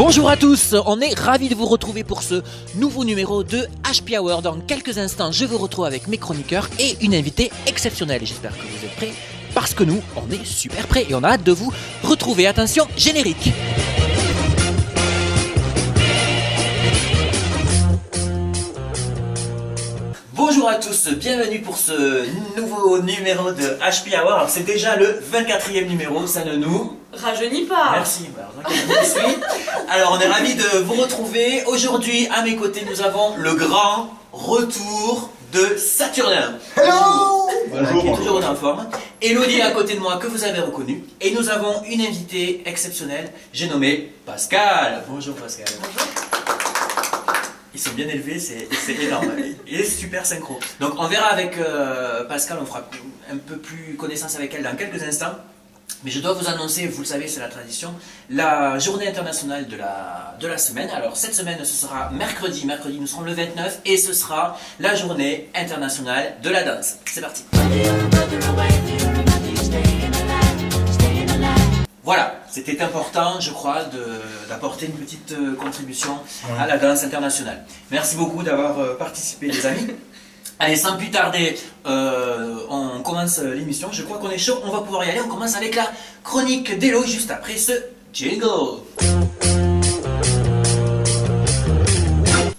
Bonjour à tous, on est ravis de vous retrouver pour ce nouveau numéro de HP Hour. Dans quelques instants, je vous retrouve avec mes chroniqueurs et une invitée exceptionnelle. J'espère que vous êtes prêts, parce que nous, on est super prêts et on a hâte de vous retrouver. Attention, générique. Bonjour à tous, bienvenue pour ce nouveau numéro de HP Hour. Alors, c'est déjà le 24e numéro, ça ne nous... rajeunit pas. Merci, alors on est ravis de vous retrouver. Aujourd'hui, à mes côtés, nous avons le grand retour de Saturnin. Hello. Voilà, qui est toujours en forme. Elodie à côté de moi, que vous avez reconnu. Et nous avons une invitée exceptionnelle, j'ai nommé Pascal. Bonjour Pascal. Bonjour. Ils sont bien élevés, c'est énorme. Il est super synchro. Donc on verra avec Pascal, on fera un peu plus connaissance avec elle dans quelques instants. Mais je dois vous annoncer, vous le savez, c'est la tradition, la journée internationale de la semaine. Alors cette semaine, ce sera mercredi, nous serons le 29, et ce sera la journée internationale de la danse. C'est parti. Voilà, c'était important, je crois, d'apporter une petite contribution à la danse internationale. Merci beaucoup d'avoir participé, les amis. Allez, sans plus tarder, on commence l'émission. Je crois qu'on est chaud, on va pouvoir y aller. On commence avec la chronique d'Elo juste après ce jingle.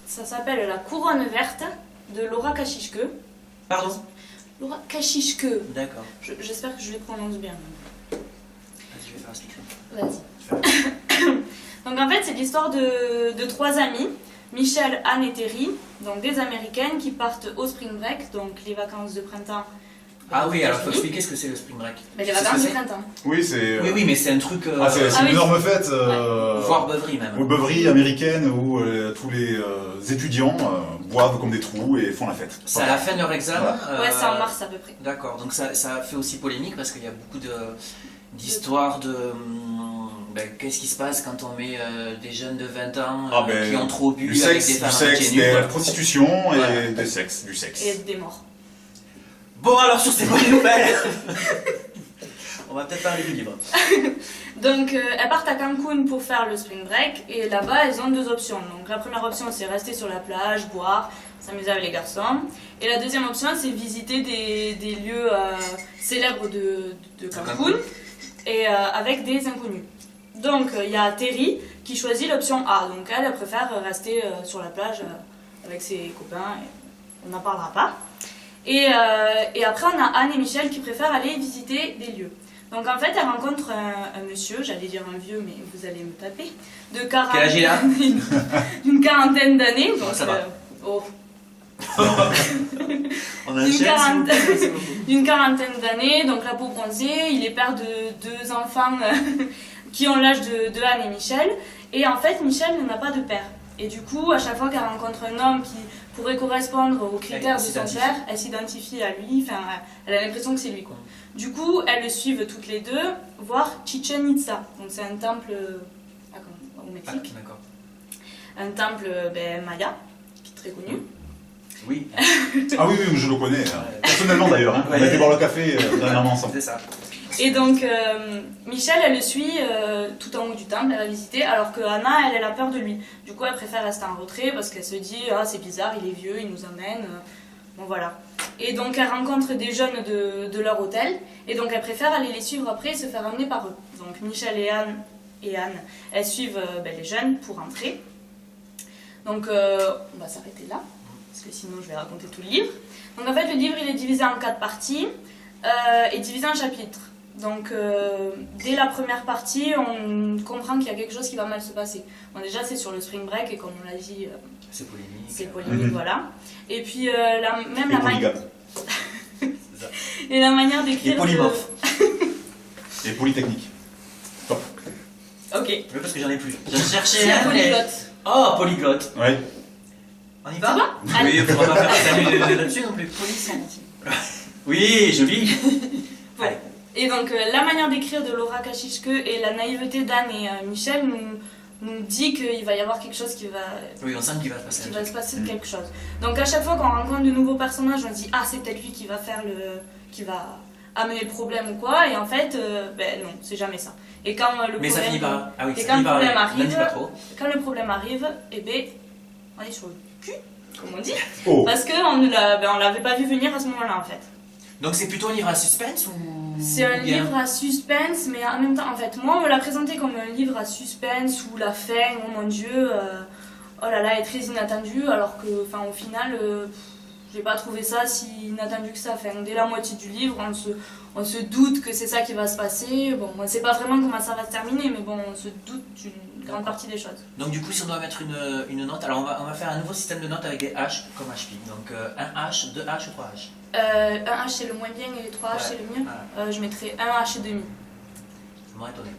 Ça s'appelle La couronne verte de Laura Kashishke. Pardon? Laura Kashishke. D'accord. J'espère que je les prononce bien. Vas-y, je vais faire un speaker. Vas-y. Donc en fait, c'est l'histoire de trois amis, Michel, Anne et Terry, donc des Américaines qui partent au spring break, donc les vacances de printemps. Ah oui, alors il faut expliquer ce que c'est le spring break. Mais les vacances de printemps. Oui, c'est. Oui, mais c'est un truc. c'est une énorme fête. Voire beuverie même. Ou beuverie américaine où tous les étudiants boivent comme des trous et font la fête. C'est à la fin de leur examen. Ouais, c'est en mars à peu près. D'accord, donc ça fait aussi polémique parce qu'il y a beaucoup d'histoires de. Qu'est-ce qui se passe quand on met des jeunes de 20 ans qui ont trop bu du avec sexe, des femmes de la prostitution et du sexe. Et des morts. Bon, alors sur ces bonnes nouvelles, on va peut-être parler du livre. Donc elles partent à Cancun pour faire le spring break et là-bas elles ont deux options. Donc la première option c'est rester sur la plage, boire, s'amuser avec les garçons. Et la deuxième option c'est visiter des lieux célèbres de Cancun et avec des inconnus. Donc il y a Terry qui choisit l'option A. Donc elle préfère rester sur la plage avec ses copains. Et on n'en parlera pas. Et après on a Anne et Michel qui préfèrent aller visiter des lieux. Donc en fait elle rencontre un monsieur, j'allais dire un vieux mais vous allez me taper, Quel âge il a? d'une quarantaine d'années. Oh, ça va. On a d'une quarantaine d'années, donc la peau bronzée, il est père de deux enfants qui ont l'âge de Anne et Michel. Et en fait Michel n'a pas de père. Et du coup à chaque fois qu'elle rencontre un homme qui pourrait correspondre aux critères de son père, elle s'identifie à lui, enfin elle a l'impression que c'est lui quoi. Du coup elles le suivent toutes les deux voir Chichen Itza, donc c'est un temple au Mexique, un temple maya qui est très connu. Oui. Ah oui, je le connais. Personnellement d'ailleurs. On a été boire le café dernièrement ensemble. C'est ça. Et donc Michel elle le suit tout en haut du temple, elle va visiter, alors que Anna elle a peur de lui. Du coup elle préfère rester en retrait parce qu'elle se dit ah c'est bizarre, il est vieux, il nous emmène. Bon voilà. Et donc elle rencontre des jeunes de leur hôtel et donc elle préfère aller les suivre après et se faire emmener par eux. Donc Michel et Anne elles suivent les jeunes pour entrer. Donc on va s'arrêter là parce que sinon je vais raconter tout le livre. Donc en fait le livre il est divisé en 4 parties et divisé en chapitres. Donc dès la première partie on comprend qu'il y a quelque chose qui va mal se passer. Bon déjà c'est sur le spring break et comme on l'a dit c'est polémique voilà. Et puis et la manière d'écrire. Et polymorphe. Et polytechnique. Top. Ok. Oui, parce que j'en ai plus. J'ai cherché. C'est un polyglotte. Oh, polyglotte. Ouais. On y va? Ça va? Oui, on va pas faire là-dessus non plus. Oui, joli. Bon. Et donc la manière d'écrire de Laura Kashishke et la naïveté d'Anne et Michel nous dit qu'il va y avoir quelque chose qui va... Oui, on sent qu'il va se passer. Qu'il va se passer quelque chose. Donc à chaque fois qu'on rencontre de nouveaux personnages, on se dit ah c'est peut-être lui qui va faire qui va à mes problèmes ou quoi, et en fait, non, c'est jamais ça. Et quand le Mais problème, ça finit par. Ah oui, et ça quand finit le par. problème N'en arrive, dis pas trop. quand le problème arrive, eh ben, on est sur le cul, comme on dit, Oh, parce qu'on ne l'avait pas vu venir à ce moment-là, en fait. Donc c'est plutôt un livre à suspense ou. C'est un ou bien- livre à suspense, mais en même temps, en fait, moi, on me l'a présenté comme un livre à suspense où la fin, oh mon Dieu, oh là là, est très inattendue, alors que, enfin, au final, j'ai pas trouvé ça si inattendu que ça. Enfin, dès la moitié du livre, on se doute que c'est ça qui va se passer. Bon, on sait pas vraiment comment ça va se terminer, mais bon, on se doute d'une grande partie des choses. Donc du coup, si on doit mettre une note, alors on va faire un nouveau système de notes avec des H comme HP. Donc un H, 2 H ou 3 H. Un H c'est le moins bien et 3 H c'est le mieux. Voilà. Je mettrais un H et demi. Ça m'aurait étonné.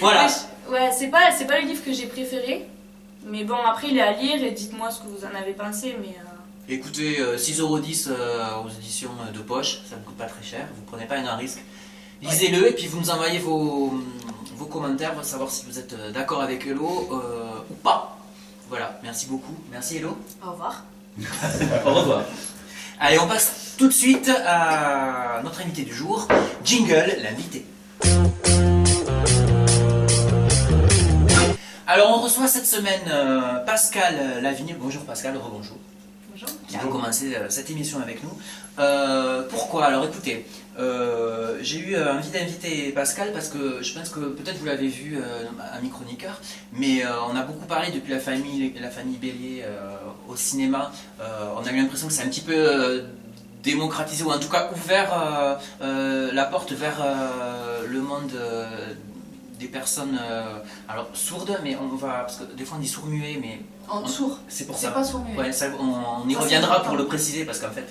Voilà. Ouais, c'est pas le livre que j'ai préféré. Mais bon, après, il est à lire et dites-moi ce que vous en avez pensé. Mais Écoutez, 6,10€ aux éditions de poche, ça ne coûte pas très cher, vous prenez pas un risque. Lisez-le et puis vous nous envoyez vos commentaires pour savoir si vous êtes d'accord avec Hello ou pas. Voilà, merci beaucoup. Merci Hello. au revoir. Au revoir. Allez, on passe tout de suite à notre invité du jour, Jingle, l'invité. Alors on reçoit cette semaine Pascal Lavigné. Bonjour Pascal, rebonjour. Bonjour. Qui a commencé cette émission avec nous. Pourquoi? Alors écoutez, j'ai eu envie d'inviter Pascal parce que je pense que peut-être vous l'avez vu à Microniqueur, mais on a beaucoup parlé depuis la famille Bélier au cinéma. On a eu l'impression que c'est un petit peu démocratisé ou en tout cas ouvert la porte vers le monde des personnes alors sourdes, mais on va parce que des fois on dit sourd-muet, mais Sourd. c'est pour C'est ça. pas sourd-muet. Ouais, ça, on y Ça, reviendra c'est pour important. le préciser parce qu'en fait,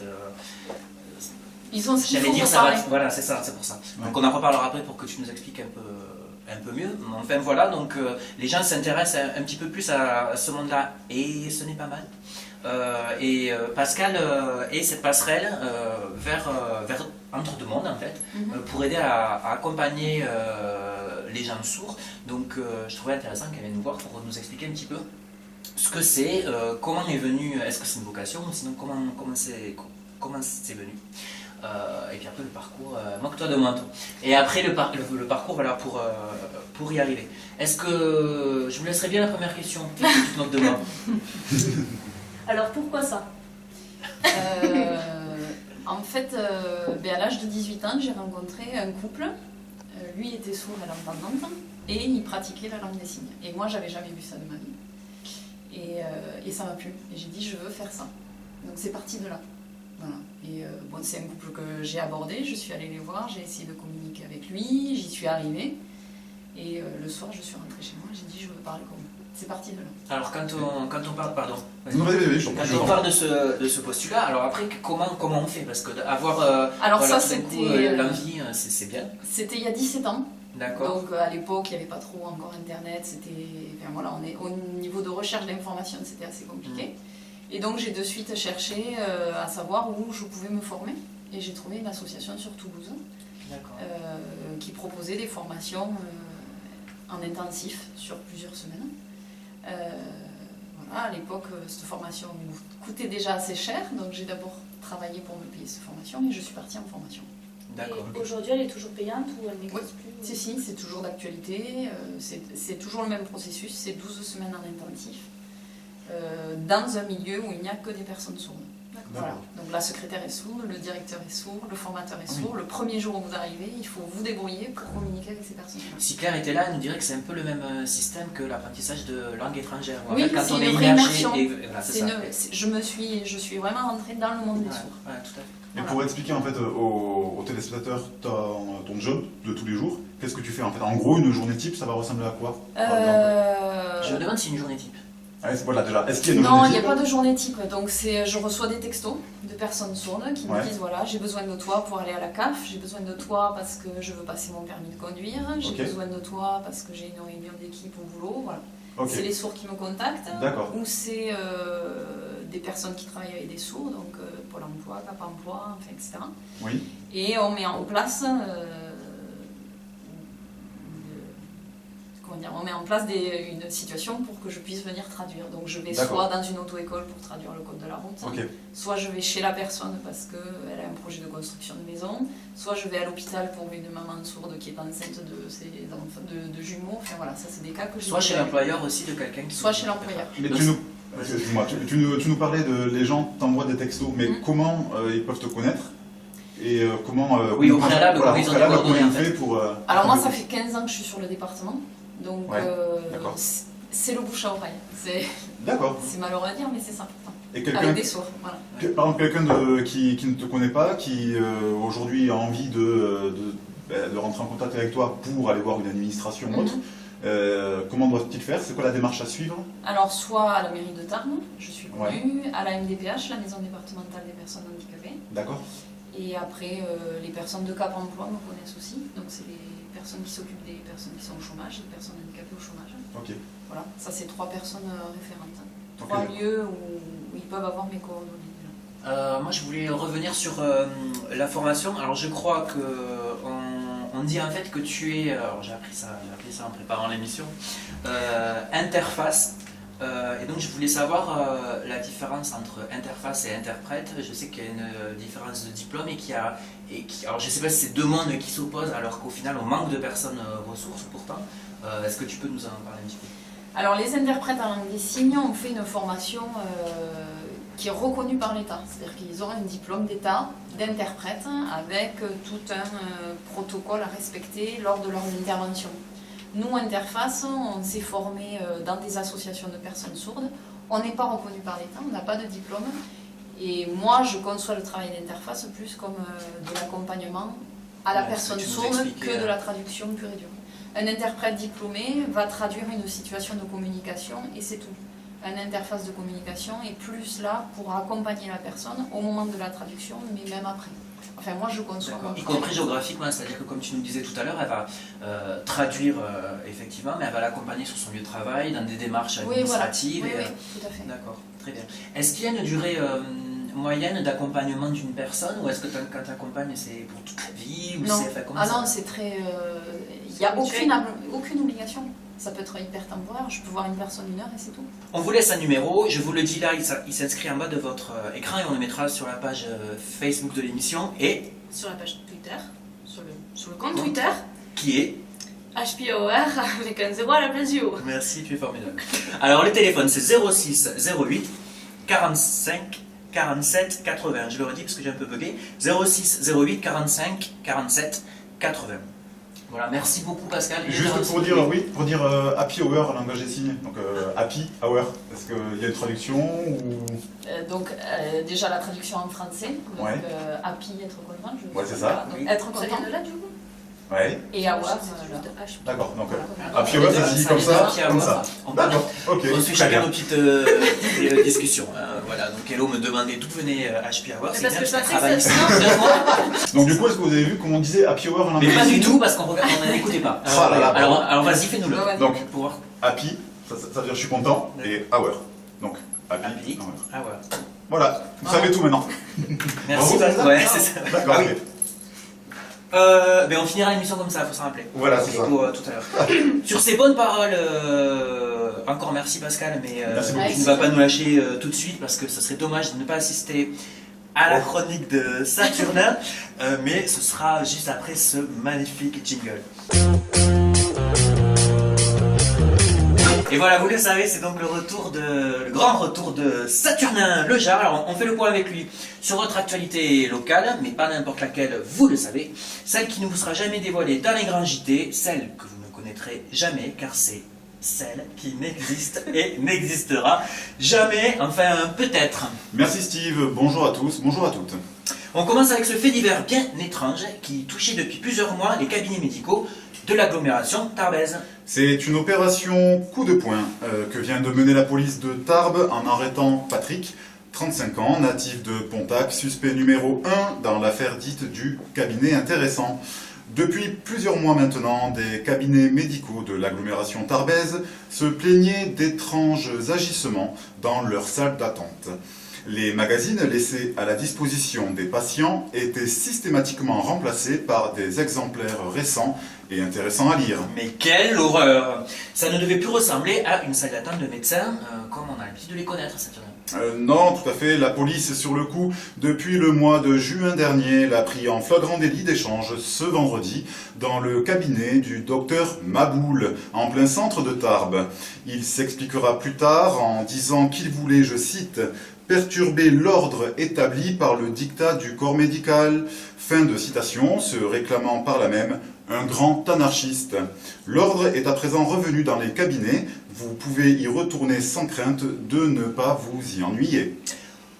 Ils ont ce qu'il j'allais faut dire pour ça va. parler. Voilà, c'est ça, c'est pour ça. Donc on en reparlera après pour que tu nous expliques un peu mieux. Enfin voilà, donc les gens s'intéressent un petit peu plus à ce monde-là et ce n'est pas mal. Pascal est cette passerelle vers entre deux mondes en fait, pour aider à accompagner les gens sourds. Donc je trouvais intéressant qu'elle vienne nous voir pour nous expliquer un petit peu ce que c'est, comment est venu, est-ce que c'est une vocation, sinon comment c'est venu. Et puis après le parcours, moque-toi de moi toi. Et après le parcours, voilà, pour y arriver. Est-ce que je vous laisserai bien la première question, tu te moques de moi. Alors pourquoi ça? En fait, à l'âge de 18 ans, j'ai rencontré un couple. Lui était sourd et entendante et il pratiquait la langue des signes. Et moi, j'avais jamais vu ça de ma vie. Et ça m'a plu. Et j'ai dit, je veux faire ça. Donc c'est parti de là. Voilà. Et c'est un couple que j'ai abordé. Je suis allée les voir, j'ai essayé de communiquer avec lui, j'y suis arrivée. Et le soir, je suis rentrée chez moi, j'ai dit, je veux parler comme vous. C'est parti de là. Alors quand on parle, pardon. non, vas-y, je t'en prie, Quand on parle de ce postulat, alors après comment on fait? Parce que avoir Alors voilà, ça, tout d'un coup, c'était l'envie, c'est bien. c'était il y a 17 ans. D'accord. Donc à l'époque, il n'y avait pas trop encore Internet. C'était, enfin, voilà, on est au niveau de recherche d'informations, c'était assez compliqué. Et donc j'ai de suite cherché à savoir où je pouvais me former. Et j'ai trouvé une association sur Toulouse D'accord. qui proposait des formations en intensif sur plusieurs semaines. Voilà, à l'époque, cette formation me coûtait déjà assez cher, donc j'ai d'abord travaillé pour me payer cette formation et je suis partie en formation. D'accord. Et aujourd'hui, elle est toujours payante ou elle n'existe plus? Si, c'est toujours d'actualité, c'est toujours le même processus, c'est 12 semaines en intensif, dans un milieu où il n'y a que des personnes sourdes. Voilà. Donc la secrétaire est sourde, le directeur est sourd, le formateur est sourd. Le premier jour où vous arrivez, il faut vous débrouiller pour communiquer avec ces personnes-là. Si Claire était là, elle nous dirait que c'est un peu le même système que l'apprentissage de langue étrangère. En Oui, fait, quand c'est on une est vraie immergé, immersion. voilà, c'est C'est ça. je suis vraiment rentrée dans le monde des sourds. Ouais, tout à fait. Et pour expliquer en fait aux téléspectateurs ton job de tous les jours, qu'est-ce que tu fais en fait? En gros, une journée type, ça va ressembler à quoi par exemple Je me demande si une journée type. Voilà, déjà, est-ce qu'il y a une Non, journée il n'y a type pas de journée type. Donc je reçois des textos de personnes sourdes qui me Ouais. disent voilà, j'ai besoin de toi pour aller à la CAF, j'ai besoin de toi parce que je veux passer mon permis de conduire, j'ai Ok. besoin de toi parce que j'ai une réunion d'équipe au boulot. Voilà. Ok, C'est les sourds qui me contactent. d'accord. Ou c'est des personnes qui travaillent avec des sourds, donc Pôle emploi, Cap emploi, enfin, etc. Oui, Et on met en place on met en place une situation pour que je puisse venir traduire. Donc je vais D'accord. soit dans une auto-école pour traduire le code de la route, Ok. soit je vais chez la personne parce qu'elle a un projet de construction de maison, soit je vais à l'hôpital pour une maman sourde qui est enceinte de ses enfants, de jumeaux. Enfin voilà, ça c'est des cas que je Soit chez l'employeur aussi de quelqu'un qui... Soit chez l'employeur. Mais Donc, excuse-moi, tu nous parlais de les gens t'envoient des textos, mais comment ils peuvent te connaître et comment Oui, au préalable, voilà, comment ils ont des comment coordonnées, ils en ont fait. fait pour Alors moi pour- ça fait 15 ans que je suis sur le département, donc Ouais, d'accord. c'est le bouche à oreille. D'accord. C'est malheureux à dire mais c'est ça pourtant. Et quelqu'un Avec des sourds, voilà. par exemple quelqu'un qui ne te connaît pas, qui aujourd'hui a envie de rentrer en contact avec toi pour aller voir une administration ou autre, comment doit-il faire? C'est quoi la démarche à suivre? Alors soit à la mairie de Tarbes, je suis Ouais. connue, à la MDPH, la maison départementale des personnes handicapées, D'accord. et après les personnes de Cap Emploi me connaissent aussi, donc c'est les personnes qui s'occupent des personnes qui sont au chômage, des personnes handicapées au chômage. Ok. Voilà, ça c'est 3 personnes référentes. Ok. 3 lieux où ils peuvent avoir mes coordonnées. Moi, je voulais revenir sur la formation. Alors, je crois que on dit en fait que tu es, alors j'ai appris ça en préparant l'émission, interface. Et donc, je voulais savoir la différence entre interface et interprète. Je sais qu'il y a une différence de diplôme alors, je ne sais pas si c'est deux mondes qui s'opposent, alors qu'au final, on manque de personnes ressources pourtant. Est-ce que tu peux nous en parler un petit peu? Alors les interprètes en langue des signes ont fait une formation qui est reconnue par l'État. C'est-à-dire qu'ils ont un diplôme d'État d'interprète avec tout un protocole à respecter lors de leur intervention. Nous, Interface, on s'est formé dans des associations de personnes sourdes. On n'est pas reconnu par l'État, on n'a pas de diplôme. Et moi, je conçois le travail d'Interface plus comme de l'accompagnement à la Ouais, personne tu nous sourde expliquais, que de la traduction pure et dure. Un interprète diplômé va traduire une situation de communication et c'est tout. Une interface de communication est plus là pour accompagner la personne au moment de la traduction, mais même après. Enfin, moi, je conçois mon Y travail. compris géographiquement, c'est-à-dire que comme tu nous disais tout à l'heure, elle va traduire effectivement, mais elle va l'accompagner sur son lieu de travail, dans des démarches Oui, voilà. administratives. Oui, et, oui, tout à fait. D'accord, très bien. Est-ce qu'il y a une durée moyenne d'accompagnement d'une personne, ou est-ce que quand tu accompagnes, c'est pour toute la vie, ou Non. c'est comment Ah ça non, c'est très... Il n'y a aucune obligation. Ça peut être hyper temporaire. Je peux voir une personne 1 heure et c'est tout. On vous laisse un numéro, je vous le dis là, il s'inscrit en bas de votre écran et on le mettra sur la page Facebook de l'émission et Sur la page Twitter, sur le compte Bon. Twitter, qui est... HPOR avec un 0 à la place du haut. Merci, tu es formidable. Alors le téléphone c'est 06 08 45 47 80. Je le redis parce que j'ai un peu bugué. 06 08 45 47 80. Voilà, merci beaucoup Pascal. Et Juste merci. pour dire happy hour en langage des signes. Donc happy hour. Est-ce qu'il y a une traduction ou... Déjà la traduction en français. Donc, Ouais. happy, être content. Ouais, c'est ça. Donc, Oui. être Ça content. vient de là du coup? Ouais. Et hour. C'est juste H. D'accord. Donc Voilà. happy hour, ça se dit comme ça, comme ça. On D'accord. Ok. On suit Très chacun bien. nos petites discussions. Voilà, donc Hello me demandait d'où venait HP Hour. Mais C'est parce bien que je qu'elle pensais que travaille ça- ici 2 mois. Donc du coup, est-ce que vous avez vu comment on disait happy hour en langage Mais pas des du signes? tout parce qu'on n'écoutait pas. Ah là là, Alors vas-y, fais-nous-le. Ouais, ouais. Donc Pour voir. happy, ça veut dire je suis content, et hour. Donc happy, Happy. hour. Ah voilà. Voilà, vous savez tout maintenant. Merci Bravo, Pascal. c'est ça Ouais, c'est ça. D'accord. Ah oui. Ok. Ben on finira l'émission comme ça, faut s'en rappeler. Voilà, c'est ça. Tout à l'heure. Sur ces bonnes paroles, encore merci Pascal, mais Merci beaucoup. tu ne vas pas nous lâcher tout de suite parce que ce serait dommage de ne pas assister à la chronique de Saturnin, mais ce sera juste après ce magnifique jingle. Et voilà, vous le savez, c'est donc le grand retour de Saturnin Lejar. Alors, on fait le point avec lui sur votre actualité locale, mais pas n'importe laquelle, vous le savez. Celle qui ne vous sera jamais dévoilée dans les grands JT, celle que vous ne connaîtrez jamais, car c'est celle qui n'existe et n'existera jamais, enfin peut-être. Merci Steve, bonjour à tous, bonjour à toutes. On commence avec ce fait divers bien étrange qui touchait depuis plusieurs mois les cabinets médicaux de l'agglomération tarbaise. C'est une opération coup de poing que vient de mener la police de Tarbes en arrêtant Patrick, 35 ans, natif de Pontac, suspect numéro 1 dans l'affaire dite du cabinet intéressant. Depuis plusieurs mois maintenant, des cabinets médicaux de l'agglomération tarbaise se plaignaient d'étranges agissements dans leur salle d'attente. Les magazines laissés à la disposition des patients étaient systématiquement remplacés par des exemplaires récents et intéressant à lire. Mais quelle horreur! Ça ne devait plus ressembler à une salle d'attente de médecins, comme on a l'habitude de les connaître, Saturnin. Non, tout à fait. La police est sur le coup depuis le mois de juin dernier. L'a pris en flagrant délit d'échange ce vendredi dans le cabinet du docteur Maboul, en plein centre de Tarbes. Il s'expliquera plus tard en disant qu'il voulait, je cite, perturber l'ordre établi par le dictat du corps médical. Fin de citation, se réclamant par là même un grand anarchiste. L'ordre est à présent revenu dans les cabinets. Vous pouvez y retourner sans crainte de ne pas vous y ennuyer.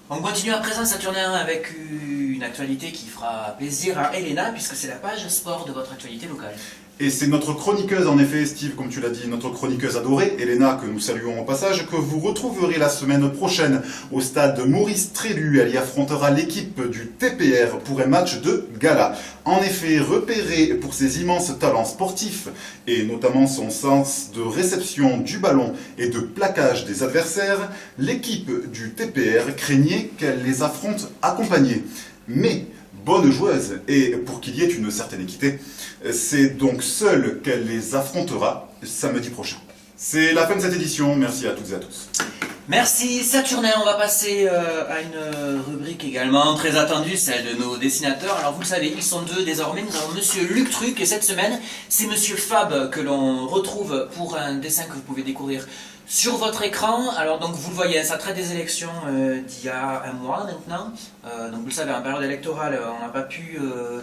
On continue à présent, Saturnin, avec une actualité qui fera plaisir à Elena, puisque c'est la page sport de votre actualité locale. Et c'est notre chroniqueuse, en effet, Steve, comme tu l'as dit, notre chroniqueuse adorée, Elena, que nous saluons au passage, que vous retrouverez la semaine prochaine au stade Maurice Trélu. Elle y affrontera l'équipe du TPR pour un match de gala. En effet, repérée pour ses immenses talents sportifs, et notamment son sens de réception du ballon et de plaquage des adversaires, l'équipe du TPR craignait qu'elle les affronte accompagnée. Mais bonne joueuse, et pour qu'il y ait une certaine équité, c'est donc seule qu'elle les affrontera samedi prochain. C'est la fin de cette édition, merci à toutes et à tous. Merci Saturnin, on va passer à une rubrique également très attendue, celle de nos dessinateurs. Alors vous le savez, ils sont deux désormais, nous avons Monsieur Luc Truc et cette semaine c'est Monsieur Fab que l'on retrouve pour un dessin que vous pouvez découvrir sur votre écran. Alors donc vous le voyez, ça traite des élections d'il y a un mois maintenant. Donc vous le savez, en période électorale, on n'a pas pu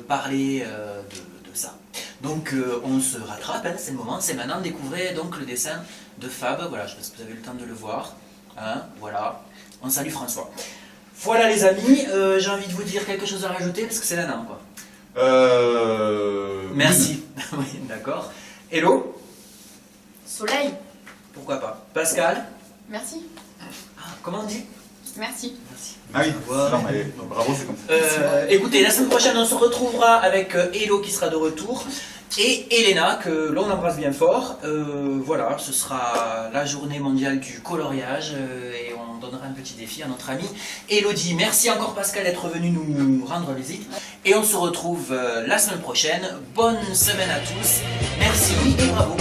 parler de ça. Donc on se rattrape, hein, c'est le moment, c'est maintenant. Découvrez donc le dessin de Fab, voilà, je pense que vous avez eu le temps de le voir. Hein, voilà, on salue François. Voilà les amis, j'ai envie de vous dire quelque chose à rajouter parce que c'est la quoi. Merci. Oui, d'accord. Hello. Soleil. Pourquoi pas. Pascal. Merci. Comment on dit? Merci. Merci. Ah oui, Ouais. non, mais bravo, c'est comme ça. Écoutez, la semaine prochaine on se retrouvera avec Hello qui sera de retour et Elena que l'on embrasse bien fort. Voilà, ce sera la journée mondiale du coloriage et on donnera un petit défi à notre amie Elodie. Merci encore Pascal d'être venu nous rendre visite et on se retrouve la semaine prochaine. Bonne semaine à tous. Merci et bravo.